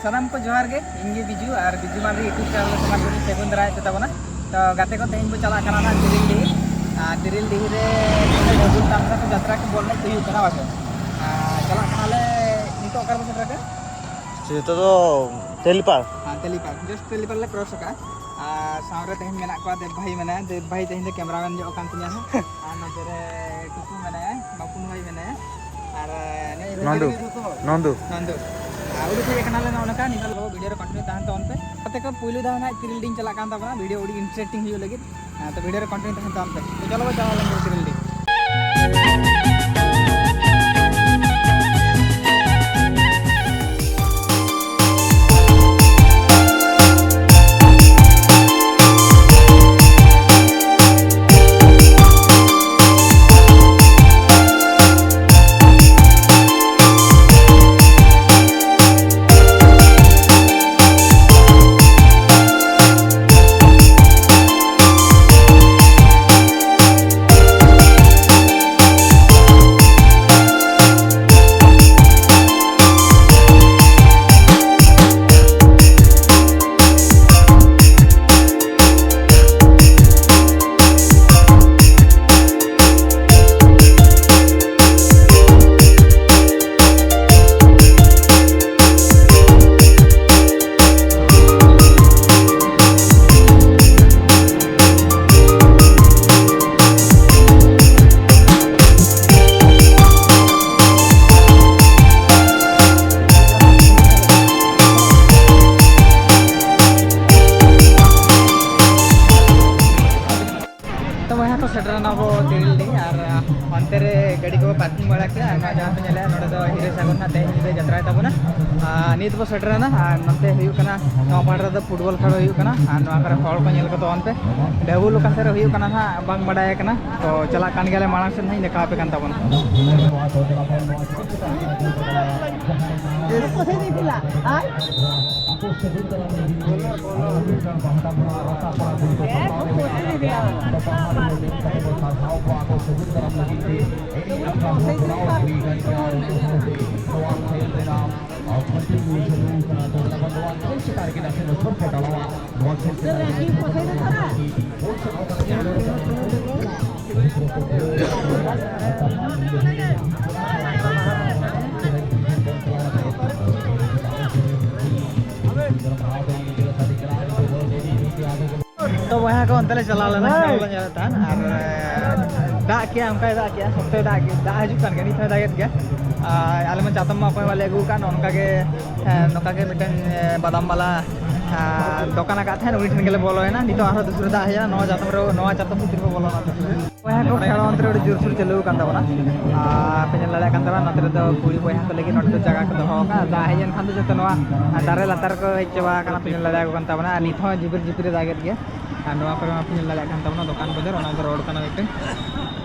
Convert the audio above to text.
सानाम को जोहार गे इंगे बिजू और बिजू मांडी यूट्यूब चैनल समाज को सेगुन दाराय ते तबना तो गाते को तेज बो चला कना ना तिरिलदिही रे ढाबुल तामसा को यात्रा के बोलने तो हुई कना वासे चला कनाले नितो कर बसे रके तो तेलीपार हां तेलीपार जस्ट तेलीपार ले क्रॉस का सावरे तेज मेना को देव भाई तेज दे कैमरामैन जो कान तिया है नते रे टुकु मेना बापुन भाई मेना और नंदू नंदू नंदू उड़ी थे कनाले ना उनका निकल लो वीडियो रे कंटिन्यू ताहन तो पे कते को पुइलु दा ना तिरिलडिंग चला कान ताबना वीडियो उड़ी इंटरेस्टिंग हियो लगी तो वीडियो रे कंटिन्यू ताहन तो पे तो चलो चला लेंगे तिरिलडी सेटरना वो तिरिलदी और अंते रे गाड़ी को पार्किंग बड़ा के जहाँ पे चले नोडे दो हिरे सागुन ना तेज दे जतरा तबना नीत बो सेटरना नते हुयु कना नवा पाड़ रे फुटबॉल खेल हुयु कना नवा करे हॉल को नेल को तो अंते ढाबुल का सेरे हुयु कना ना बांग बडाय कना तो चला कान गेले मानस से नहीं देखा पे कान तबन इसको से नहीं दिला हां तो वहाँ को अंतले चला लेना था और दा किया उनका दा किया सबसे दा हजु कान गनी था दागत गया आले में चातम अकोय वाले गु कान उनका के मिटन बादाम वाला दुकान का था उनी ठन गेले बोलो है ना नितो आरो दूसरा दा है नवा चातम पुतिर को बोलो ना वहाँ को खेल अंतर जोर सुर चलू कान दाबना पेन लड़ा कान दाबना नतर तो पूरी वहाँ को लेके नोट जगह को दहो का दा है जन खान तो जतो नवा दारे लातार को हेचवा कान पेन लड़ा को कान दाबना नितो जिबिर दागत गया नवा पर पेन लड़ा कान दाबना दुकान बजार रोड कान